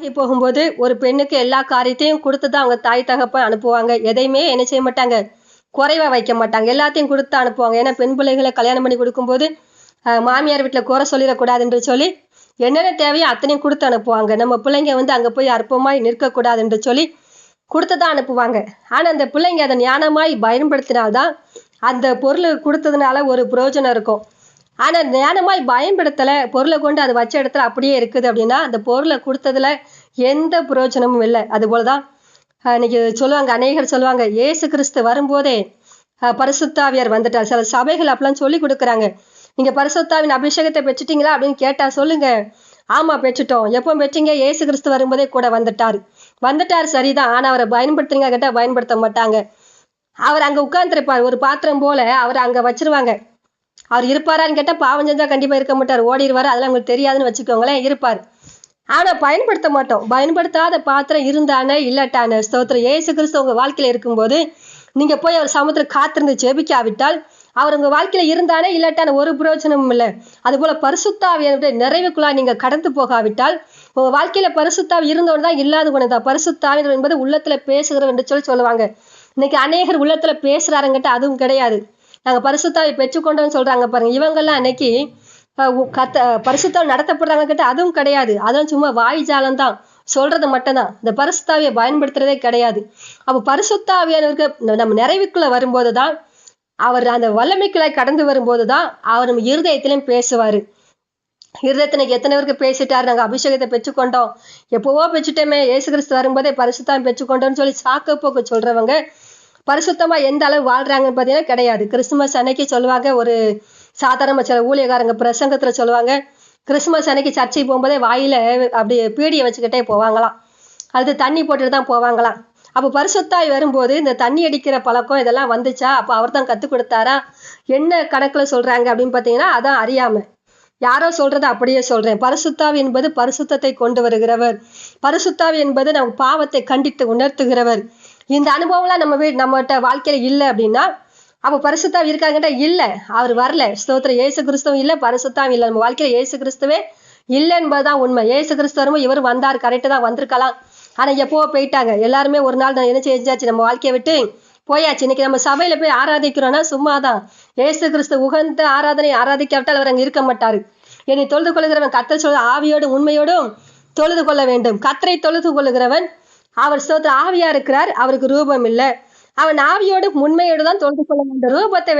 ஆகி போகும்போது ஒரு பெண்ணுக்கு எல்லா காரியத்தையும் கொடுத்து தான் அவங்க தாய் தகப்பன் அனுப்புவாங்க. எதையுமே என்ன செய்ய மாட்டாங்க, குறைவா வைக்க மாட்டாங்க. எல்லாத்தையும் கொடுத்து அனுப்புவாங்க. ஏன்னா பெண் பிள்ளைகளை கல்யாணம் பண்ணி கொடுக்கும்போது மாமியார் வீட்டில் குறை சொல்லிடக்கூடாதுன்னு சொல்லி என்னென்ன தேவையோ அத்தனையும் கொடுத்து அனுப்புவாங்க. நம்ம பிள்ளைங்க அங்கே போய் அற்பமாய் நிற்கக்கூடாதுன்னு சொல்லி கொடுத்து தான் அனுப்புவாங்க. ஆனால் அந்த பிள்ளைங்க அதை ஞானமாய் பயன்படுத்தினால்தான் அந்த பொருள் கொடுத்ததுனால ஒரு பிரயோஜனம் இருக்கும். ஆனால் ஞானமாய் பயன்படுத்தலை, பொருளை கொண்டு அது வச்ச இடத்துல அப்படியே இருக்குது அப்படின்னா அந்த பொருளை கொடுத்ததுல எந்த பிரயோஜனமும் இல்லை. அதுபோல தான் இன்னைக்கு சொல்லுவாங்க, அநேகர் சொல்லுவாங்க, இயேசு கிறிஸ்து வரும்போதே பரிசுத்தாவியார் வந்துட்டார். சில சபைகள் அப்படிலாம் சொல்லி கொடுக்குறாங்க. நீங்க பரிசுத்தாவின் அபிஷேகத்தை பெற்றுட்டீங்களா அப்படின்னு கேட்டா சொல்லுங்க, ஆமா பெற்றுட்டோம். எப்போ பெற்றீங்க? இயேசு கிறிஸ்து வரும்போதே கூட வந்துட்டார் சரிதான். ஆனா அவரை பயன்படுத்துறீங்க கேட்டா பயன்படுத்த மாட்டாங்க. அவர் அங்க உட்கார்ந்துருப்பார் ஒரு பாத்திரம் போல, அவர் அங்க வச்சிருவாங்க. அவர் இருப்பாரான்னு கேட்டா பாவம் செஞ்சா கண்டிப்பா இருக்க மாட்டார், ஓடிடுவாரு. அதெல்லாம் உங்களுக்கு தெரியாதுன்னு வச்சுக்கோங்களேன். இருப்பார், ஆனா பயன்படுத்த மாட்டோம். பயன்படுத்தாத பாத்திரம் இருந்தானே இல்லாட்டான ஸ்தோத்திரம். இயேசு கிறிஸ்து உங்க வாழ்க்கையில இருக்கும்போது நீங்க போய் அவர் சமுத்திரம் காத்திருந்து ஜெபிக்காவிட்டால் அவர் உங்க வாழ்க்கையில இருந்தானே இல்லாட்டான ஒரு பிரயோஜனமும் இல்லை. அது போல பரிசுத்தாவிய நிறைவுக்குள்ளா நீங்க கடந்து போகாவிட்டால் உங்க வாழ்க்கையில பரிசுத்தாவி இருந்தவன் தான் இல்லாத குணம். பரிசுத்தாவியர் என்பது உள்ளத்துல பேசுகிறவர் என்று சொல்லுவாங்க. இன்னைக்கு அநேகர் உள்ளத்துல பேசுறாருங்கிட்ட அதுவும் கிடையாது. நாங்க பரிசுத்தாவை பெற்றுக்கொண்டோம்னு சொல்றாங்க பாருங்க. இவங்கெல்லாம் அன்னைக்கு பரிசுத்தாவை நடத்தப்படுறாங்க கிட்ட அதுவும் கிடையாது. அதெல்லாம் சும்மா வாய் ஜாலம் தான், சொல்றது மட்டும்தான். இந்த பரிசுத்தாவியை பயன்படுத்துறதே கிடையாது. அப்ப பரிசுத்தாவியானவருக்கு நம்ம நிறைவுக்குள்ள வரும்போதுதான், அவர் அந்த வல்லமைக்குள்ள கடந்து வரும்போதுதான் அவர் நம்ம இருதயத்திலையும் பேசுவாரு. இருதயத்தினுக்கு எத்தனை பேருக்கு பேசிட்டாரு, நாங்க அபிஷேகத்தை பெற்றுக்கொண்டோம், எப்பவோ பெற்றுட்டோமே, இயேசு கிறிஸ்து வரும்போதே பரிசுத்தாவை பெற்றுக்கொண்டோம்னு சொல்லி சாக்க போக்கு சொல்றவங்க பரிசுத்தமா எந்த அளவு வாழ்றாங்கன்னு பாத்தீங்கன்னா கிடையாது. கிறிஸ்துமஸ் அன்னைக்கு சொல்லுவாங்க, ஒரு சாதாரண சில ஊழியக்காரங்க பிரசங்கத்துல சொல்லுவாங்க, கிறிஸ்துமஸ் அன்னைக்கு சர்ச்சைக்கு போகும்போதே வாயில அப்படி பீடியை வச்சுக்கிட்டே போவாங்களாம், அது தண்ணி போட்டுட்டு தான் போவாங்களாம். அப்போ பரிசுத்தாய் வரும்போது இந்த தண்ணி அடிக்கிற பழக்கம் இதெல்லாம் வந்துச்சா? அப்போ அவர் தான் கற்றுக் கொடுத்தாரா? என்ன கணக்குல சொல்றாங்க அப்படின்னு பார்த்தீங்கன்னா அதான் அறியாம யாரோ சொல்றதை அப்படியே சொல்றேன். பரிசுத்தாவி என்பது பரிசுத்தத்தை கொண்டு வருகிறவர். பரிசுத்தாவி என்பது நம்ம பாவத்தை கண்டித்து உணர்த்துகிறவர். இந்த அனுபவம்லாம் நம்மகிட்ட வாழ்க்கையில இல்லை அப்படின்னா அப்போ பரிசுத்தாவி இருக்காங்கட்டா இல்லை, அவர் வரல. ஸ்தோத்திரம். இயேசு கிறிஸ்துவும் இல்லை, பரிசுத்தாவி இல்லை. நம்ம வாழ்க்கையில இயேசு கிறிஸ்துவே இல்லை என்பதுதான் உண்மை. இயேசு கிறிஸ்து வரும்போது இவர் வந்தார், கரெக்டு தான், வந்திருக்கலாம். ஆனா எப்போ போயிட்டாங்க. எல்லாருமே ஒரு நாள் என்ன செஞ்சாச்சு, நம்ம வாழ்க்கையை விட்டு போயாச்சு. இன்னைக்கு நம்ம சபையில போய் ஆராதிக்கிறோம்னா சும்மாதான். இயேசு கிறிஸ்து உகந்த ஆராதனை ஆராதிக்காவிட்டால் அவர் அங்க இருக்க மாட்டாரு. என்னை தொழுது கொள்ளுகிறவன் கர்த்தர் சொல்ல ஆவியோடும் உண்மையோடும் தொழுது கொள்ள வேண்டும். கர்த்தரை தொழுது கொள்ளுகிறவன் அவர் ஸ்தோத்திர ஆவியா இருக்கிறார், அவருக்கு ரூபம் இல்லை. அவன் ஆவியோடு உண்மையோடு தான் தொழுது கொள்ள வேண்டும். ரூபத்தை